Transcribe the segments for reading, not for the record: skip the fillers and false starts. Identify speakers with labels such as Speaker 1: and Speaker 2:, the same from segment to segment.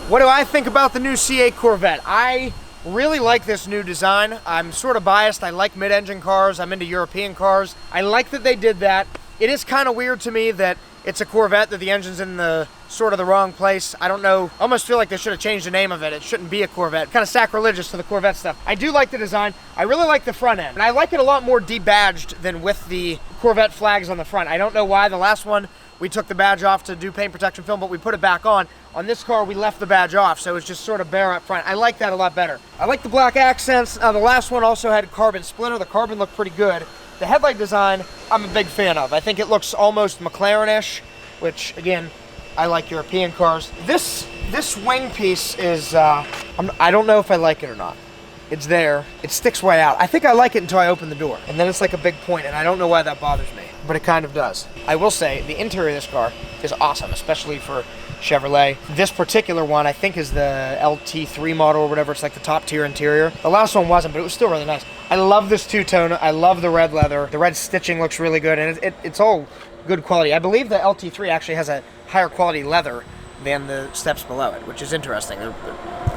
Speaker 1: What do I think about the new C8 Corvette? I really like this new design. I'm sort of biased. I like mid-engine cars. I'm into European cars. I like that they did that. It is kind of weird to me that it's a Corvette, that the engine's in the sort of the wrong place. I don't know. I almost feel like they should have changed the name of it. It shouldn't be a Corvette. Kind of sacrilegious to the Corvette stuff. I do like the design. I really like the front end. And I like it a lot more debadged than with the Corvette flags on the front. I don't know why. The last one, we took the badge off to do paint protection film, but we put it back on. On this car, we left the badge off, so it's just sort of bare up front. I like that a lot better. I like the black accents. The last one also had carbon splitter. The carbon looked pretty good. The headlight design, I'm a big fan of. I think it looks almost McLaren-ish, which, again, I like European cars. This wing piece is, I don't know if I like it or not. It's there. It sticks way out. I think I like it until I open the door, and then it's like a big point, and I don't know why that bothers me, but it kind of does. I will say, the interior of this car is awesome, especially for Chevrolet. This particular one, I think, is the LT3 model or whatever. It's like the top tier interior. The last one wasn't, but it was still really nice. I love this two-tone. I love the red leather. The red stitching looks really good, and it's all good quality. I believe the LT3 actually has a higher quality leather than the steps below it, which is interesting. They're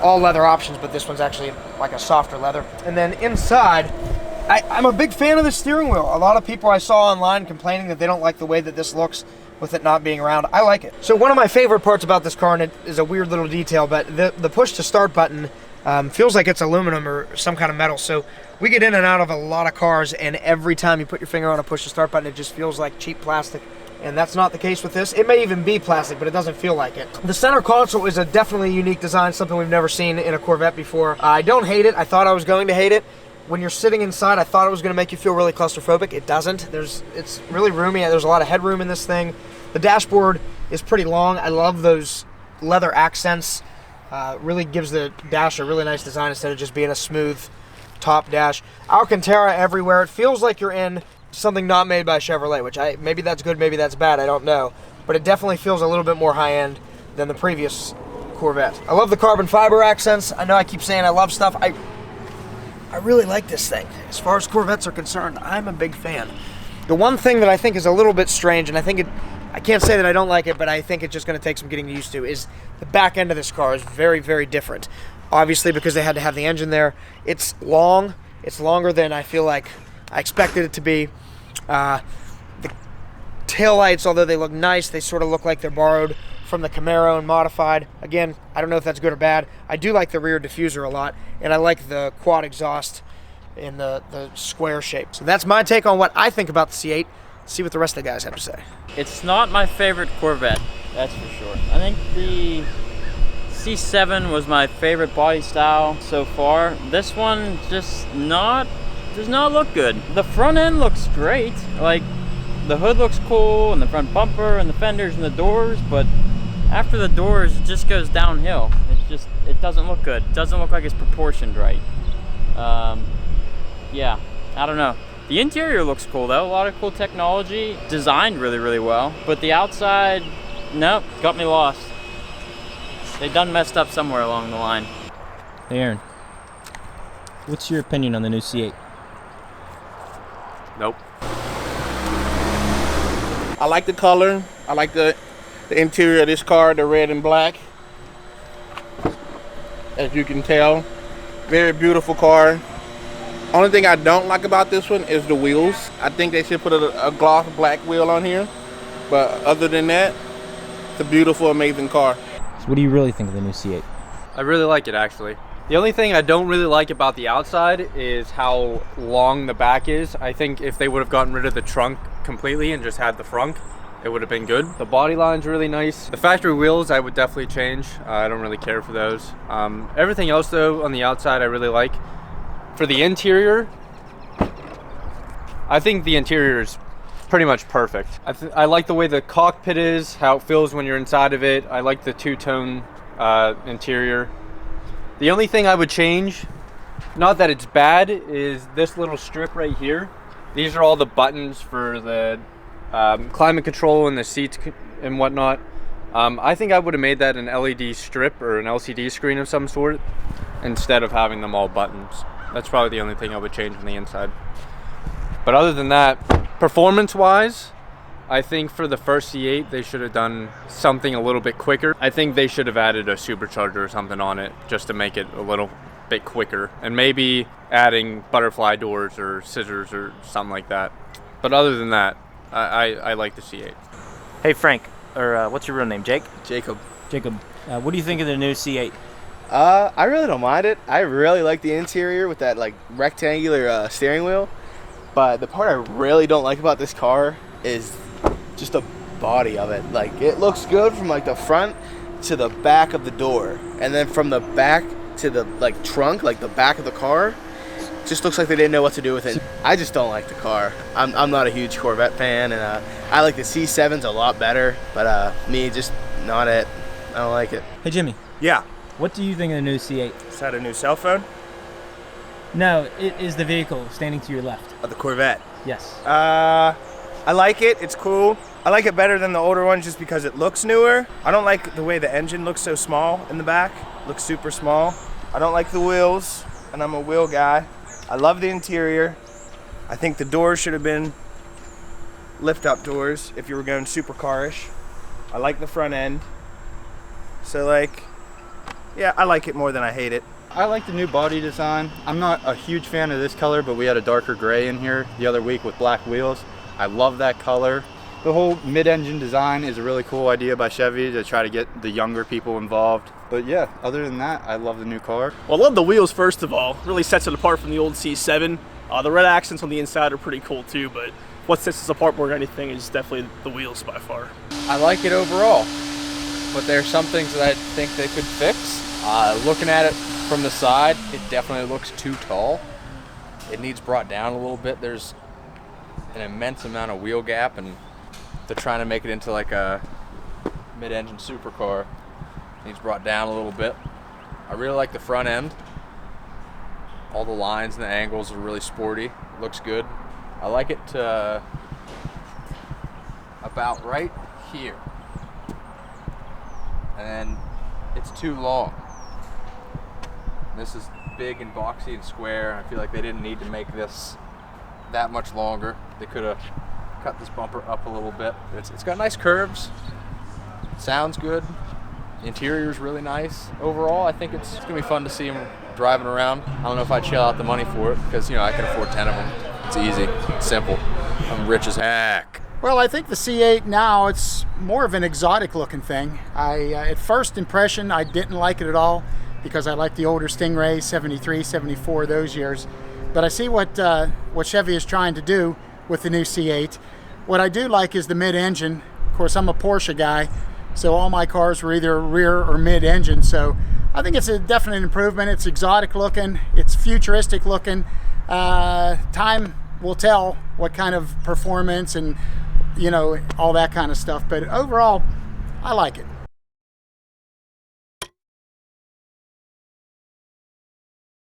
Speaker 1: all leather options, but this one's actually like a softer leather. And then inside, I'm a big fan of the steering wheel. A lot of people I saw online complaining that they don't like the way that this looks with it not being around. I like it. So one of my favorite parts about this car, and it is a weird little detail, but the push to start button feels like it's aluminum or some kind of metal. So we get in and out of a lot of cars, and every time you put your finger on a push to start button, it just feels like cheap plastic. And that's not the case with this. It may even be plastic, but it doesn't feel like it. The center console is a definitely unique design, something we've never seen in a Corvette before. I don't hate it. I thought I was going to hate it. When you're sitting inside, I thought it was going to make you feel really claustrophobic. It doesn't. It's really roomy. There's a lot of headroom in this thing. The dashboard is pretty long. I love those leather accents. Really gives the dash a really nice design instead of just being a smooth top dash. Alcantara everywhere. It feels like you're in something not made by Chevrolet, which maybe that's good, maybe that's bad, I don't know. But it definitely feels a little bit more high-end than the previous Corvette. I love the carbon fiber accents. I know I keep saying I love stuff. I really like this thing. As far as Corvettes are concerned, I'm a big fan. The one thing that I think is a little bit strange, and I can't say that I don't like it, but I think it's just going to take some getting used to, is the back end of this car is very, very different. Obviously, because they had to have the engine there. It's long. It's longer than I feel like I expected it to be. The taillights, although they look nice, they sort of look like they're borrowed from the Camaro and modified. Again, I don't know if that's good or bad. I do like the rear diffuser a lot, and I like the quad exhaust in the square shape. So that's my take on what I think about the C8. See what the rest of the guys have to say.
Speaker 2: It's not my favorite Corvette, that's for sure. I think the C7 was my favorite body style so far. This one does not look good. The front end looks great. Like, the hood looks cool, and the front bumper, and the fenders, and the doors, but after the doors, it just goes downhill. It doesn't look good. It doesn't look like it's proportioned right. Yeah, I don't know. The interior looks cool though. A lot of cool technology, designed really, really well. But the outside, nope, got me lost. They done messed up somewhere along the line.
Speaker 3: Hey Aaron, what's your opinion on the new C8?
Speaker 4: Nope. I like the color. I like the interior of this car, the red and black. As you can tell, very beautiful car. Only thing I don't like about this one is the wheels. I think they should put a gloss black wheel on here. But other than that, it's a beautiful, amazing car.
Speaker 3: So what do you really think of the new C8?
Speaker 5: I really like it, actually. The only thing I don't really like about the outside is how long the back is. I think if they would have gotten rid of the trunk completely and just had the frunk, it would have been good. The body line's really nice. The factory wheels I would definitely change. I don't really care for those. Everything else though on the outside I really like. For the interior, I think the interior is pretty much perfect. I like the way the cockpit is, how it feels when you're inside of it. I like the two-tone interior. The only thing I would change, not that it's bad, is this little strip right here. These are all the buttons for the climate control and the seats and whatnot. I think I would have made that an LED strip or an LCD screen of some sort instead of having them all buttons. That's probably the only thing I would change on the inside. But other than that, performance-wise, I think for the first C8, they should have done something a little bit quicker. I think they should have added a supercharger or something on it just to make it a little bit quicker. And maybe adding butterfly doors or scissors or something like that. But other than that, I like the C8.
Speaker 3: Hey Frank, or what's your real name? Jake?
Speaker 6: Jacob.
Speaker 3: Jacob. What do you think of the new C8?
Speaker 6: I really don't mind it. I really like the interior with that like rectangular steering wheel. But the part I really don't like about this car is just the body of it. Like, it looks good from like the front to the back of the door, and then from the back to the like trunk, like the back of the car, just looks like they didn't know what to do with it. I just don't like the car. I'm not a huge Corvette fan, and I like the C7s a lot better, but me, just not it. I don't like it.
Speaker 3: Hey Jimmy,
Speaker 7: Yeah.
Speaker 3: what do you think of the new C8?
Speaker 7: Is that a new cell phone?
Speaker 3: No, it is the vehicle standing to your left.
Speaker 7: The Corvette.
Speaker 3: Yes.
Speaker 7: I like it. It's cool. I like it better than the older one just because it looks newer. I don't like the way the engine looks so small in the back. Looks super small. I don't like the wheels, and I'm a wheel guy. I love the interior. I think the doors should have been lift-up doors if you were going super car-ish. I like the front end. So, like, yeah, I like it more than I hate it.
Speaker 8: I like the new body design. I'm not a huge fan of this color, but we had a darker gray in here the other week with black wheels. I love that color. The whole mid-engine design is a really cool idea by Chevy to try to get the younger people involved. But yeah, other than that, I love the new car.
Speaker 9: Well, I love the wheels, first of all. Really sets it apart from the old C7. The red accents on the inside are pretty cool too, but what sets us apart more than anything is definitely the wheels by far.
Speaker 5: I like it overall, but there's some things that I think they could fix. Looking at it from the side, it definitely looks too tall. It needs brought down a little bit. There's an immense amount of wheel gap, and they're trying to make it into like a mid-engine supercar. It needs brought down a little bit. I really like the front end. All the lines and the angles are really sporty. It looks good. I like it about right here. And then it's too long. This is big and boxy and square, and I feel like they didn't need to make this that much longer. They could have cut this bumper up a little bit. It's got nice curves. Sounds good. The interior is really nice. Overall, I think it's gonna be fun to see them driving around. I don't know if I'd shell out the money for it because, you know, I can afford 10 of them. It's easy, it's simple. I'm rich as heck.
Speaker 10: Well, I think the C8 now, it's more of an exotic looking thing. At first impression, I didn't like it at all because I like the older Stingray, 73, 74, those years. But I see what Chevy is trying to do with the new C8. What I do like is the mid-engine. Of course, I'm a Porsche guy, so all my cars were either rear or mid-engine. So I think it's a definite improvement. It's exotic looking, it's futuristic looking. Time will tell what kind of performance and, you know, all that kind of stuff. But overall, I like it.